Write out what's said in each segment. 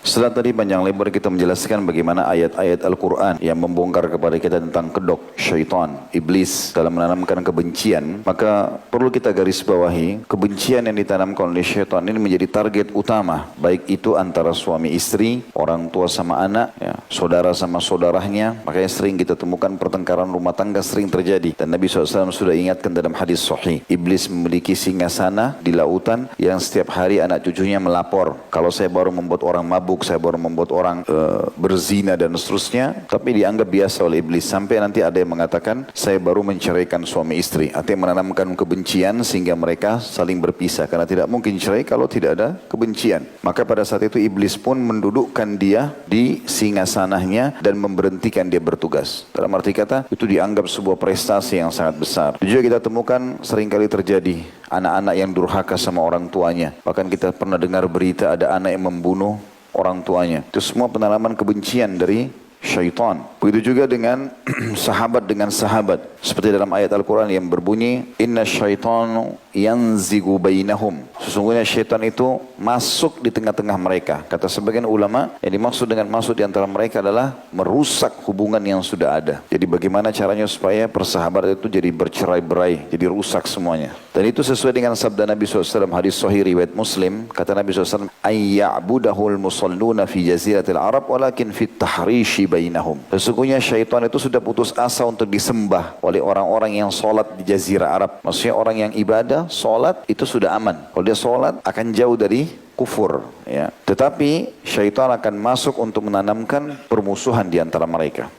Setelah tadi panjang lebar kita menjelaskan bagaimana ayat-ayat Al-Quran yang membongkar kepada kita tentang kedok syaitan, iblis dalam menanamkan kebencian, maka perlu kita garis bawahi, kebencian yang ditanamkan oleh syaitan ini menjadi target utama, baik itu antara suami istri, orang tua sama anak, ya, saudara sama saudaranya. Makanya sering kita temukan pertengkaran rumah tangga sering terjadi. Dan Nabi SAW sudah ingatkan dalam hadis sahih, iblis memiliki singgasana di lautan yang setiap hari anak cucunya melapor, kalau saya baru membuat orang mabuk, saya baru membuat orang berzina dan seterusnya, tapi dianggap biasa oleh iblis. Sampai nanti ada yang mengatakan, saya baru menceraikan suami istri. Artinya menanamkan kebencian sehingga mereka saling berpisah. Karena tidak mungkin cerai kalau tidak ada kebencian. Maka pada saat itu iblis pun mendudukkan dia di singgasananya dan memberhentikan dia bertugas. Dalam arti kata, itu dianggap sebuah prestasi yang sangat besar. Juga kita temukan seringkali terjadi anak-anak yang durhaka sama orang tuanya. Bahkan kita pernah dengar berita ada anak yang membunuh orang tuanya. Itu semua penanaman kebencian dari syaitan. Begitu juga dengan sahabat dengan sahabat. Seperti dalam ayat Al-Quran yang berbunyi, Inna syaitanu yanzigu bainahum. Sesungguhnya syaitan itu masuk di tengah-tengah mereka. Kata sebagian ulama, yang dimaksud dengan masuk di antara mereka adalah merusak hubungan yang sudah ada. Jadi bagaimana caranya supaya persahabatan itu jadi bercerai-berai, jadi rusak semuanya. Dan itu sesuai dengan sabda Nabi SAW, hadis sahih riwayat Muslim. Kata Nabi SAW, Ayya'budahul musalluna fi jaziratil Arab walakin fit tahrishi bainahum. Sesungguhnya syaitan itu sudah putus asa untuk disembah oleh orang-orang yang sholat di jazirah Arab. Maksudnya orang yang ibadah, sholat itu sudah aman. Kalau dia sholat akan jauh dari kufur. Ya. Tetapi syaitan akan masuk untuk menanamkan permusuhan di antara mereka.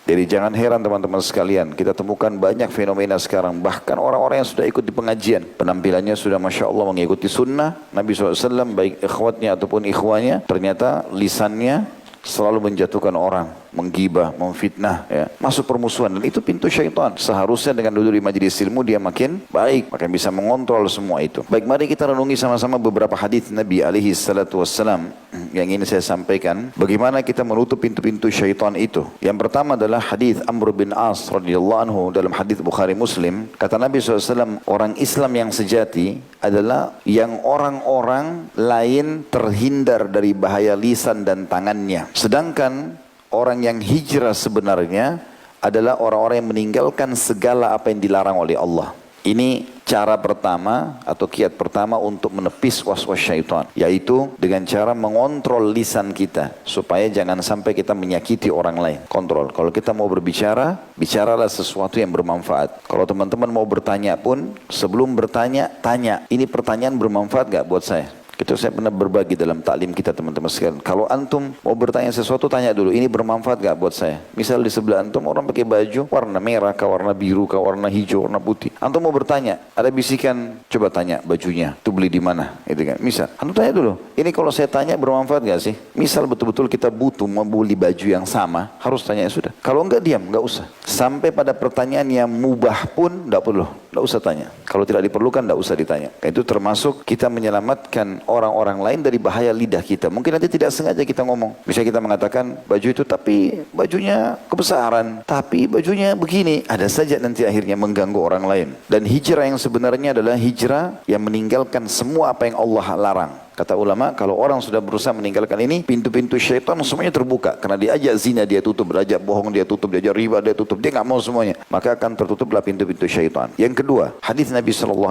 Jadi jangan heran teman-teman sekalian, kita temukan banyak fenomena sekarang. Bahkan orang-orang yang sudah ikut di pengajian, penampilannya sudah Masya Allah mengikuti sunnah Nabi SAW, baik ikhwatnya ataupun ikhwanya, ternyata lisannya selalu menjatuhkan orang, menggibah, memfitnah, ya. Masuk permusuhan, dan itu pintu syaitan. Seharusnya dengan duduk di majelis ilmu dia makin baik, makin bisa mengontrol semua itu. Baik, mari kita renungi sama-sama beberapa hadis Nabi alaihi salatu wassalam yang ingin saya sampaikan, bagaimana kita menutup pintu-pintu syaitan itu. Yang pertama adalah hadis Amr bin As radhiyallahu anhu dalam hadis Bukhari Muslim. Kata Nabi SAW, orang Islam yang sejati adalah yang orang-orang lain terhindar dari bahaya lisan dan tangannya. Sedangkan orang yang hijrah sebenarnya adalah orang-orang yang meninggalkan segala apa yang dilarang oleh Allah. Ini cara pertama atau kiat pertama untuk menepis was-was syaitan, yaitu dengan cara mengontrol lisan kita supaya jangan sampai kita menyakiti orang lain. Kontrol. Kalau kita mau berbicara, bicaralah sesuatu yang bermanfaat. Kalau teman-teman mau bertanya pun, sebelum bertanya, tanya, ini pertanyaan bermanfaat gak buat saya? Itu saya pernah berbagi dalam taklim kita teman-teman sekalian. Kalau antum mau bertanya sesuatu, tanya dulu, ini bermanfaat gak buat saya? Misal di sebelah antum orang pakai baju warna merah, kah warna biru, kah warna hijau, warna putih. Antum mau bertanya, ada bisikan, coba tanya bajunya, itu beli di mana? Gitu kan. Misal, antum tanya dulu, ini kalau saya tanya bermanfaat gak sih? Misal betul-betul kita butuh membeli baju yang sama, harus tanya ya sudah. Kalau enggak diam, enggak usah. Sampai pada pertanyaan yang mubah pun enggak perlu, enggak usah tanya. Kalau tidak diperlukan, enggak usah ditanya. Itu termasuk kita menyelamatkan orang-orang lain dari bahaya lidah kita. Mungkin nanti tidak sengaja kita ngomong. Bisa kita mengatakan baju itu tapi bajunya kebesaran, tapi bajunya begini. Ada saja nanti akhirnya mengganggu orang lain. Dan hijrah yang sebenarnya adalah hijrah yang meninggalkan semua apa yang Allah larang. Kata ulama, kalau orang sudah berusaha meninggalkan ini, pintu-pintu syaitan semuanya terbuka. Karena diajak zina dia tutup, diajak bohong dia tutup, diajak riba dia tutup. Dia nggak mau semuanya. Maka akan tertutuplah pintu-pintu syaitan. Yang kedua, hadis Nabi SAW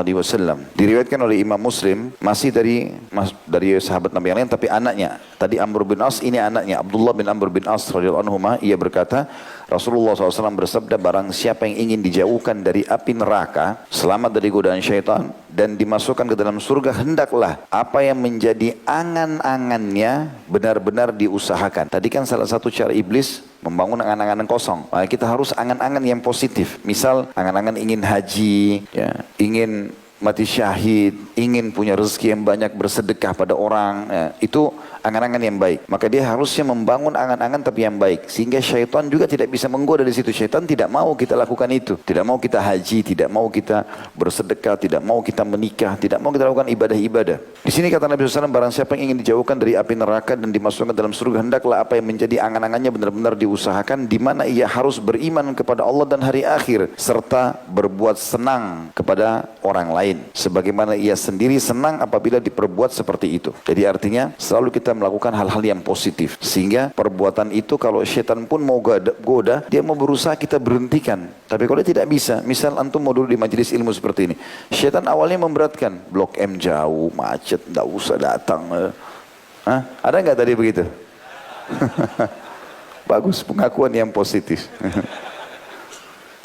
diriwayatkan oleh Imam Muslim, masih dari sahabat Nabi yang lain, tapi anaknya. Tadi Amr bin As, ini anaknya Abdullah bin Amr bin As radhiyallahu anhu, ia berkata, Rasulullah SAW bersabda, barang siapa yang ingin dijauhkan dari api neraka, selamat dari godaan syaitan, dan dimasukkan ke dalam surga, hendaklah apa yang menjadi angan-angannya benar-benar diusahakan. Tadi kan salah satu cara iblis membangun angan-angan kosong. Maka kita harus angan-angan yang positif. Misal angan-angan ingin haji, ya, ingin mati syahid, ingin punya rezeki yang banyak, bersedekah pada orang, ya, itu angan-angan yang baik. Maka dia harusnya membangun angan-angan tapi yang baik, sehingga syaitan juga tidak bisa menggoda di situ. Syaitan tidak mau kita lakukan itu, tidak mau kita haji, tidak mau kita bersedekah, tidak mau kita menikah, tidak mau kita lakukan ibadah-ibadah. Di sini kata Nabi SAW, barang siapa yang ingin dijauhkan dari api neraka dan dimasukkan dalam surga, hendaklah apa yang menjadi angan-angannya benar-benar diusahakan, di mana ia harus beriman kepada Allah dan hari akhir, serta berbuat senang kepada orang lain, sebagaimana ia sendiri senang apabila diperbuat seperti itu. Jadi artinya selalu kita melakukan hal-hal yang positif. Sehingga perbuatan itu kalau syaitan pun mau goda, dia mau berusaha kita berhentikan. Tapi kalau dia tidak bisa, misal antum mau dulu di majelis ilmu seperti ini. Syaitan awalnya memberatkan, Blok M jauh, macet, tidak usah datang. Hah? Ada nggak tadi begitu? Bagus, pengakuan yang positif.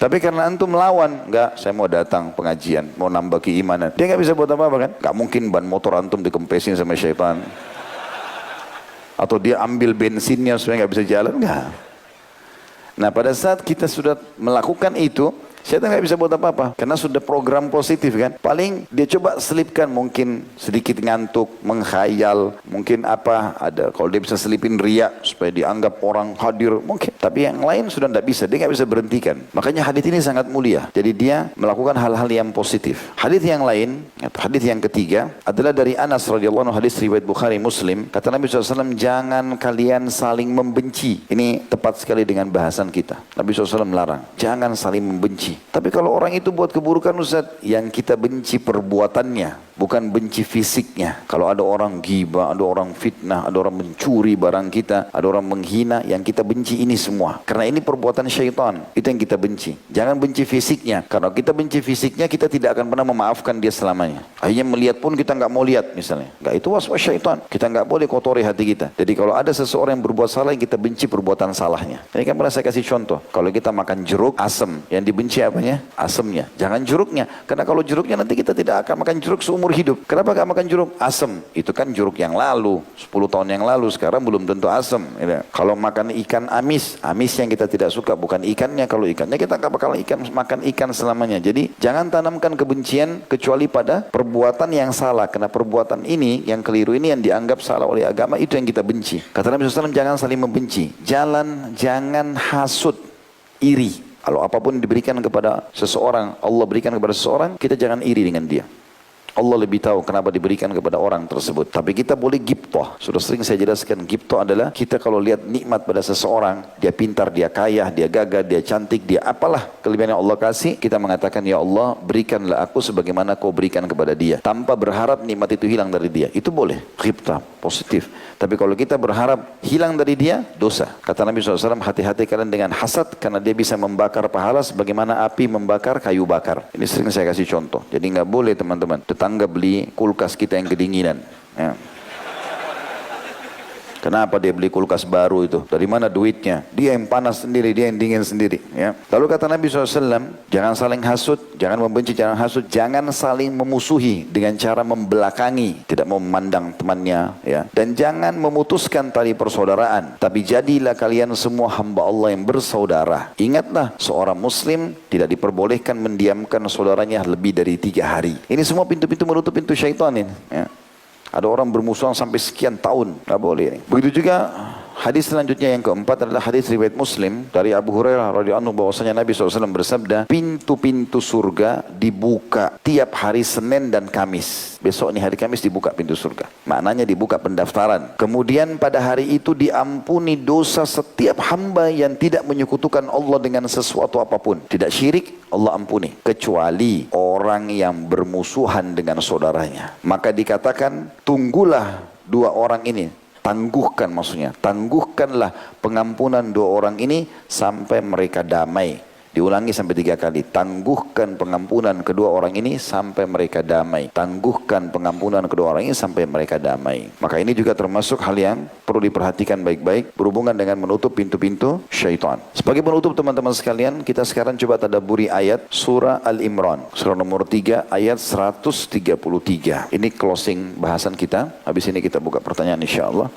Tapi karena antum melawan, enggak, saya mau datang pengajian, mau nambah keimanan. Dia nggak bisa buat apa-apa kan? Nggak mungkin ban motor antum dikempesin sama syaitan. Atau dia ambil bensinnya supaya nggak bisa jalan, enggak. Nah pada saat kita sudah melakukan itu, syaitan nggak bisa buat apa-apa. Karena sudah program positif kan. Paling dia coba selipkan mungkin sedikit ngantuk, menghayal. Mungkin apa, ada kalau dia bisa selipin riak supaya dianggap orang hadir. Mungkin. Tapi yang lain sudah tidak bisa. Dia nggak bisa berhentikan. Makanya hadits ini sangat mulia. Jadi dia melakukan hal-hal yang positif. Hadits yang lain, hadits yang ketiga adalah dari Anas radhiyallahu anhu, hadits riwayat Bukhari Muslim. Kata Nabi SAW, jangan kalian saling membenci. Ini tepat sekali dengan bahasan kita. Nabi SAW melarang. Jangan saling membenci. Tapi kalau orang itu buat keburukan Ustaz, yang kita benci perbuatannya, bukan benci fisiknya. Kalau ada orang ghibah, ada orang fitnah, ada orang mencuri barang kita, ada orang menghina, yang kita benci ini semua. Karena ini perbuatan syaitan, itu yang kita benci. Jangan benci fisiknya. Kalau kita benci fisiknya, kita tidak akan pernah memaafkan dia selamanya. Akhirnya melihat pun kita nggak mau lihat misalnya. Nggak, itu was-was syaitan. Kita nggak boleh kotori hati kita. Jadi kalau ada seseorang yang berbuat salah, yang kita benci perbuatan salahnya. Ini kan pernah saya kasih contoh. Kalau kita makan jeruk, asam. Yang dibenci apanya? Asamnya. Jangan jeruknya. Karena kalau jeruknya nanti kita tidak akan makan jeruk seumur hidup. Kenapa gak makan jeruk? Asam. Itu kan jeruk yang lalu. 10 tahun yang lalu. Sekarang belum tentu asam. Ya. Kalau makan ikan amis. Amis yang kita tidak suka. Bukan ikannya. Kalau ikannya kita gak bakal makan ikan selamanya. Jadi jangan tanamkan kebencian kecuali pada perbuatan yang salah. Karena perbuatan ini yang keliru ini yang dianggap salah oleh agama, itu yang kita benci. Kata Nabi SAW, jangan saling membenci. Jangan hasut, iri. Kalau apapun diberikan kepada seseorang, Allah berikan kepada seseorang, kita jangan iri dengan dia. Allah lebih tahu kenapa diberikan kepada orang tersebut. Tapi kita boleh ghibthah. Sudah sering saya jelaskan, ghibthah adalah kita kalau lihat nikmat pada seseorang, dia pintar, dia kaya, dia gagah, dia cantik, dia apalah kelebihan yang Allah kasih, kita mengatakan, ya Allah, berikanlah aku sebagaimana kau berikan kepada dia. Tanpa berharap nikmat itu hilang dari dia. Itu boleh, ghibthah, positif. Tapi kalau kita berharap hilang dari dia, dosa. Kata Nabi SAW, hati-hati kalian dengan hasad, karena dia bisa membakar pahala sebagaimana api membakar kayu bakar. Ini sering saya kasih contoh. Jadi nggak boleh teman-teman. Tetangga beli kulkas kita yang kedinginan. Ya. Kenapa dia beli kulkas baru itu? Dari mana duitnya? Dia yang panas sendiri, dia yang dingin sendiri. Ya. Lalu kata Nabi SAW, jangan saling hasut, jangan membenci, jangan hasut, jangan saling memusuhi dengan cara membelakangi, tidak mau memandang temannya. Ya. Dan jangan memutuskan tali persaudaraan. Tapi jadilah kalian semua hamba Allah yang bersaudara. Ingatlah, seorang muslim tidak diperbolehkan mendiamkan saudaranya lebih dari 3 hari. Ini semua pintu-pintu menutup pintu syaitan ini. Ya. Ada orang bermusuhan sampai sekian tahun, nggak boleh. Begitu juga hadis selanjutnya yang keempat adalah hadis riwayat Muslim dari Abu Hurairah radhiyallahu anhu, bahwasanya Nabi SAW bersabda, pintu-pintu surga dibuka tiap hari Senin dan Kamis. Besok ini hari Kamis dibuka pintu surga. Maknanya dibuka pendaftaran. Kemudian pada hari itu diampuni dosa setiap hamba yang tidak menyekutukan Allah dengan sesuatu apapun. Tidak syirik, Allah ampuni. Kecuali orang yang bermusuhan dengan saudaranya. Maka dikatakan, tunggulah 2 orang ini. Tangguhkan maksudnya. Tangguhkanlah pengampunan 2 orang ini sampai mereka damai. Diulangi sampai 3 kali. Tangguhkan pengampunan kedua orang ini sampai mereka damai. Tangguhkan pengampunan kedua orang ini sampai mereka damai. Maka ini juga termasuk hal yang perlu diperhatikan baik-baik berhubungan dengan menutup pintu-pintu syaitan. Sebagai penutup teman-teman sekalian, kita sekarang coba tadabburi ayat surah Al-Imran. Surah nomor 3 ayat 133. Ini closing bahasan kita. Habis ini kita buka pertanyaan insyaAllah.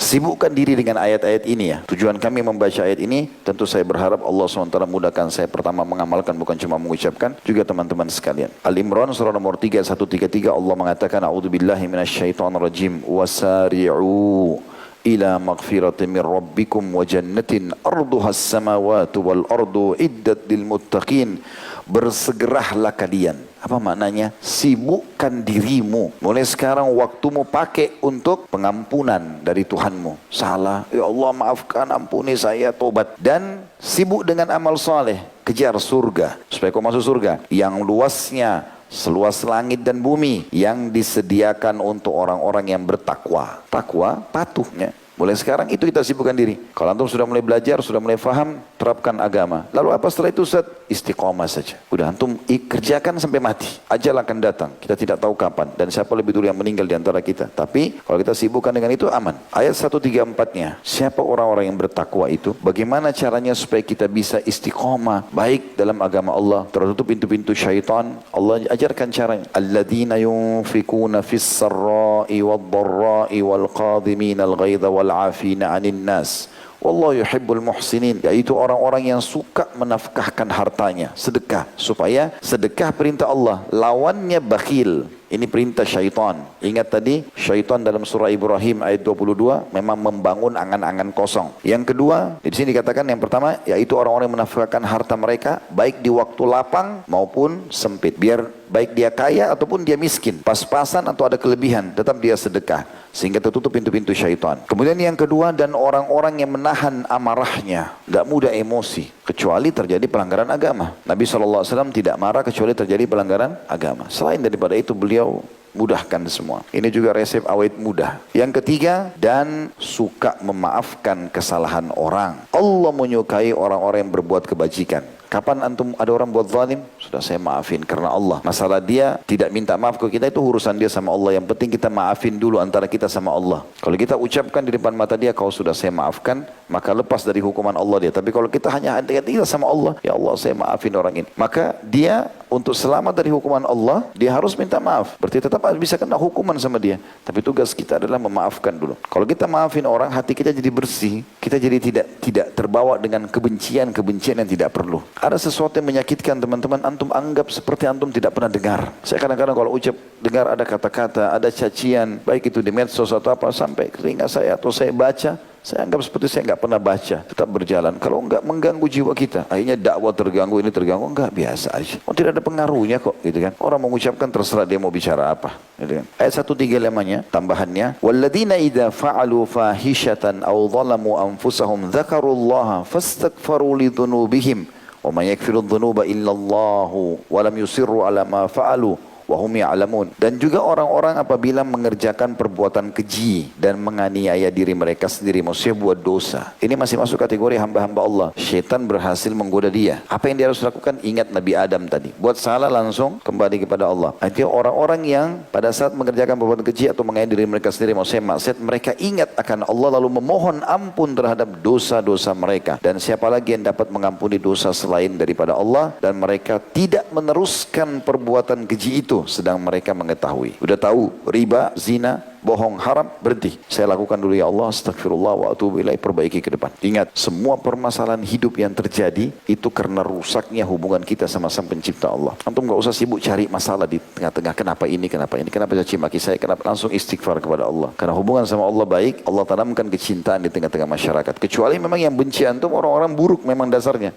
Sibukkan diri dengan ayat-ayat ini ya. Tujuan kami membaca ayat ini, tentu saya berharap Allah SWT mudahkan saya pertama mengamalkan, bukan cuma mengucapkan, juga teman-teman sekalian. Al-Imran surah nomor 3, 133, Allah mengatakan, A'udzubillahi minasyaitonirrajim, wasari'u ila maghfiratin min rabbikum wa jannatin arduhas samawati wal ardu iddat lil muttaqin. Bersegeralah kalian. Apa maknanya? Sibukkan dirimu. Mulai sekarang waktumu pakai untuk pengampunan dari Tuhanmu. Salah, ya Allah maafkan, ampuni saya, tobat. Dan sibuk dengan amal soleh. Kejar surga. Supaya kau masuk surga. Yang luasnya seluas langit dan bumi yang disediakan untuk orang-orang yang bertakwa. Takwa, patuhnya. Mulai sekarang itu kita sibukkan diri. Kalau antum sudah mulai belajar, sudah mulai faham, terapkan agama. Lalu apa setelah itu Ustaz? Istiqomah saja. Udah antum kerjakan sampai mati. Ajal akan datang. Kita tidak tahu kapan. Dan siapa lebih dulu yang meninggal di antara kita. Tapi kalau kita sibukkan dengan itu aman. Ayat 134-nya. Siapa orang-orang yang bertakwa itu? Bagaimana caranya supaya kita bisa istiqomah baik dalam agama Allah? Tertutup pintu-pintu syaitan. Allah ajarkan caranya. Alladzina yunfikuna fis sarra'i wad-dharra'i wal qadhimina al-ghaidha wal afina 'anil nas wallahu yuhibbul muhsinin, yaitu orang-orang yang suka menafkahkan hartanya, sedekah, supaya sedekah perintah Allah, lawannya bakhil. Ini perintah syaitan. Ingat tadi syaitan dalam surah Ibrahim ayat 22 memang membangun angan-angan kosong. Yang kedua, di sini dikatakan yang pertama yaitu orang-orang yang menafkahkan harta mereka baik di waktu lapang maupun sempit. Biar baik dia kaya ataupun dia miskin, pas-pasan atau ada kelebihan, tetap dia sedekah sehingga tertutup pintu-pintu syaitan. Kemudian yang kedua, dan orang-orang yang menahan amarahnya, gak mudah emosi kecuali terjadi pelanggaran agama. Nabi SAW tidak marah kecuali terjadi pelanggaran agama. Selain daripada itu beliau mudahkan semua. Ini juga resep awet mudah. Yang ketiga, dan suka memaafkan kesalahan orang. Allah menyukai orang-orang yang berbuat kebajikan. Kapan antum ada orang buat zalim? Sudah saya maafin karena Allah. Masalah dia tidak minta maaf ke kita itu urusan dia sama Allah. Yang penting kita maafin dulu antara kita sama Allah. Kalau kita ucapkan di depan mata dia, kau sudah saya maafkan, maka lepas dari hukuman Allah dia. Tapi kalau kita hanya hati-hati sama Allah, ya Allah saya maafin orang ini, maka dia untuk selamat dari hukuman Allah, dia harus minta maaf. Berarti tetap bisa kena hukuman sama dia. Tapi tugas kita adalah memaafkan dulu. Kalau kita maafin orang, hati kita jadi bersih. Kita jadi tidak terbawa dengan kebencian yang tidak perlu. Ada sesuatu yang menyakitkan teman-teman, antum anggap seperti antum tidak pernah dengar. Saya kadang-kadang kalau dengar ada kata-kata, ada cacian, baik itu di medsos atau apa, sampai ke telinga saya atau saya baca, saya anggap seperti saya nggak pernah baca, tetap berjalan. Kalau enggak mengganggu jiwa kita, akhirnya dakwah terganggu, ini terganggu, enggak, biasa aja. Oh, tidak ada pengaruhnya kok, gitu kan. Orang mengucapkan terserah dia mau bicara apa, gitu kan. Ayat 135-nya, tambahannya, walladzina idza fa'alu fahishatan aw dhalamu anfusahum dzakarullaha fastaghfaru lidzunubihim wa may yaghfiru dzunuba illallahu wa lam yusirru ala ma fa'alu wahum ya'lamun. Dan juga orang-orang apabila mengerjakan perbuatan keji dan menganiaya diri mereka sendiri, maksudnya buat dosa. Ini masih masuk kategori hamba-hamba Allah. Syaitan berhasil menggoda dia. Apa yang dia harus lakukan? Ingat Nabi Adam tadi. Buat salah langsung kembali kepada Allah. Artinya orang-orang yang pada saat mengerjakan perbuatan keji atau menganiaya diri mereka sendiri, maksudnya maksiat, mereka ingat akan Allah lalu memohon ampun terhadap dosa-dosa mereka. Dan siapa lagi yang dapat mengampuni dosa selain daripada Allah? Dan mereka tidak meneruskan perbuatan keji itu sedang mereka mengetahui. Udah tahu riba, zina, bohong, haram, berhenti. Saya lakukan dulu ya Allah, astagfirullah wa atubu ilaih, perbaiki ke depan. Ingat, semua permasalahan hidup yang terjadi itu karena rusaknya hubungan kita sama Sang Pencipta Allah. Antum gak usah sibuk cari masalah di tengah-tengah, kenapa ini, kenapa caci maki saya, kenapa, langsung istighfar kepada Allah. Karena hubungan sama Allah baik, Allah tanamkan kecintaan di tengah-tengah masyarakat. Kecuali memang yang benci antum orang-orang buruk memang dasarnya.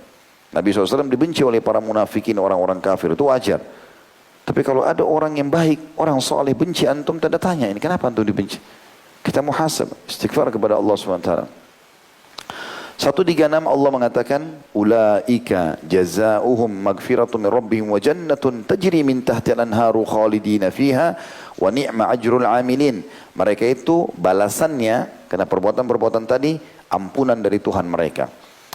Nabi SAW dibenci oleh para munafikin, orang-orang kafir, itu wajar. Tapi kalau ada orang yang baik, orang soleh benci antum, tanda tanya, ini kenapa antum dibenci? Kita muhasab, istighfar kepada Allah SWT. 136 Allah mengatakan, ulaika jazaohum magfiratun min rabbihim wa jannatun tajri min tahtiha al-anharu khalidina fiha wa ni'ma ajrul amilin. Mereka itu balasannya karena perbuatan-perbuatan tadi, ampunan dari Tuhan mereka.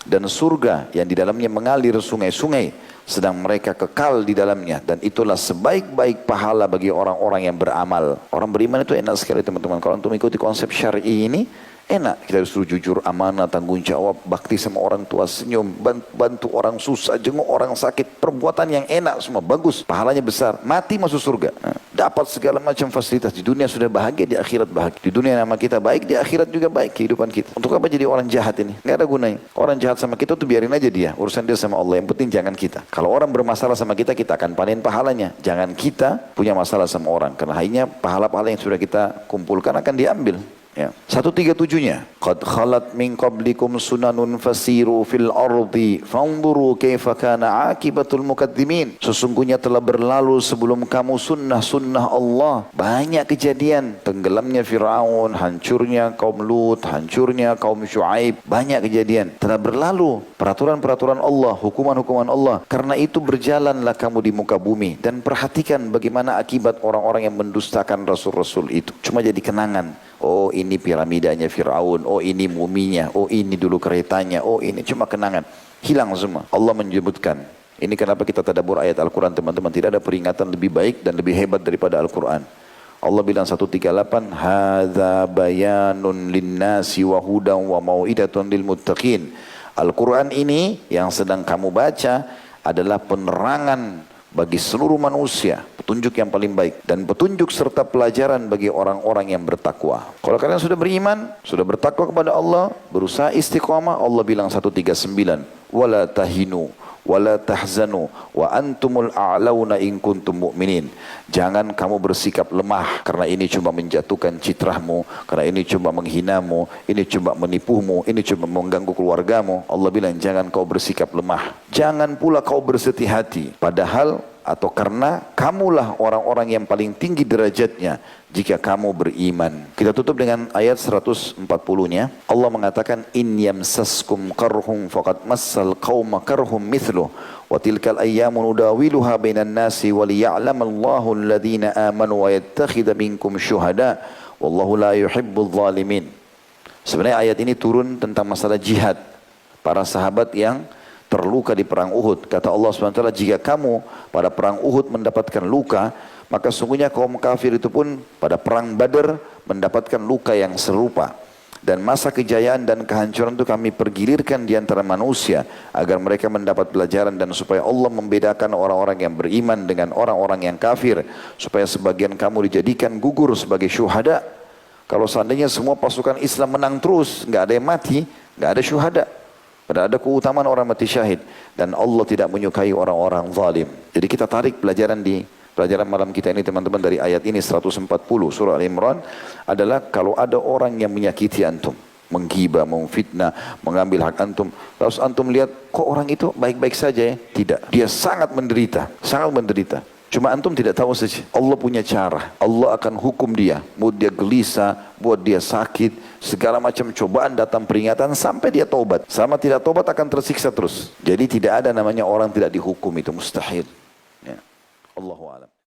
Dan surga yang di dalamnya mengalir sungai-sungai, sedang mereka kekal di dalamnya. Dan itulah sebaik-baik pahala bagi orang-orang yang beramal. Orang beriman itu enak sekali teman-teman. Kalau untuk mengikuti konsep syar'i ini, enak. Kita disuruh jujur, amanah, tanggung jawab, bakti sama orang tua, senyum, bantu orang susah, jenguk orang sakit. Perbuatan yang enak semua, bagus. Pahalanya besar. Mati masuk surga. Dapat segala macam fasilitas. Di dunia sudah bahagia, di akhirat bahagia. Di dunia nama kita baik, di akhirat juga baik kehidupan kita. Untuk apa jadi orang jahat ini? Nggak ada gunanya. Orang jahat sama kita tuh biarin aja dia. Urusan dia sama Allah. Yang penting jangan kita. Kalau orang bermasalah sama kita, kita akan panen pahalanya. Jangan kita punya masalah sama orang. Karena hanya pahala-pahala yang sudah kita kumpulkan akan diambil. Ya. 137-nya. Qad khalat min qablikum sunanun fasiru fil ardi fanzuru kaifa kana akibatul mukadzimin. Sesungguhnya telah berlalu sebelum kamu sunnah-sunnah Allah. Banyak kejadian. Tenggelamnya Firaun, hancurnya kaum Lut, hancurnya kaum Syuaib. Banyak kejadian. Telah berlalu peraturan-peraturan Allah, hukuman-hukuman Allah. Karena itu berjalanlah kamu di muka bumi dan perhatikan bagaimana akibat orang-orang yang mendustakan rasul-rasul itu. Cuma jadi kenangan. Oh ini piramidanya Fir'aun, oh ini muminya, oh ini dulu keretanya, oh ini cuma kenangan. Hilang semua. Allah menyebutkan. Ini kenapa kita tadabbur ayat Al-Quran teman-teman. Tidak ada peringatan lebih baik dan lebih hebat daripada Al-Quran. Allah bilang 138, Hadza bayanun linnasi wa hudan wa mau'idatun lil muttaqin. Al-Quran ini yang sedang kamu baca adalah penerangan bagi seluruh manusia, petunjuk yang paling baik dan petunjuk serta pelajaran bagi orang-orang yang bertakwa. Kalau kalian sudah beriman, sudah bertakwa kepada Allah, berusaha istiqamah, Allah bilang 139, wala tahinu wala tahzanu wa antumul a'launa in kuntum mu'minin. Jangan kamu bersikap lemah karena ini cuma menjatuhkan citrahmu, karena ini cuma menghinamu, ini cuma menipumu, ini cuma mengganggu keluargamu. Allah bilang jangan kau bersikap lemah. Jangan pula kau bersedih hati. Padahal atau karena kamulah orang-orang yang paling tinggi derajatnya jika kamu beriman. Kita tutup dengan ayat 140-nya. Allah mengatakan in yamsaskum qarhum faqad massal qauma qarhum mithluh wa tilkal ayyamu nudawiluha bainan nasi wa liya'lamallahu alladhina amanu wa yattakhidha minkum syuhada wallahu la yuhibbudz zalimin. Sebenarnya ayat ini turun tentang masalah jihad. Para sahabat yang terluka di perang Uhud. Kata Allah SWT, jika kamu pada perang Uhud mendapatkan luka, maka sungguhnya kaum kafir itu pun pada perang Badar mendapatkan luka yang serupa. Dan masa kejayaan dan kehancuran itu kami pergilirkan di antara manusia agar mereka mendapat pelajaran dan supaya Allah membedakan orang-orang yang beriman dengan orang-orang yang kafir, supaya sebagian kamu dijadikan gugur sebagai syuhada. Kalau seandainya semua pasukan Islam menang terus, nggak ada yang mati, nggak ada syuhada. Padahal ada keutamaan orang mati syahid. Dan Allah tidak menyukai orang-orang zalim. Jadi kita tarik pelajaran di pelajaran malam kita ini teman-teman dari ayat ini 140 surah Al-Imran adalah kalau ada orang yang menyakiti antum, menggibah, memfitnah, mengambil hak antum. Terus antum lihat kok orang itu baik-baik saja ya? Tidak. Dia sangat menderita, sangat menderita. Cuma antum tidak tahu saja. Allah punya cara. Allah akan hukum dia. Buat dia gelisah, buat dia sakit, segala macam cobaan datang peringatan sampai dia tobat. Sama tidak tobat akan tersiksa terus. Jadi tidak ada namanya orang tidak dihukum, itu mustahil. Ya. Allahu a'lam.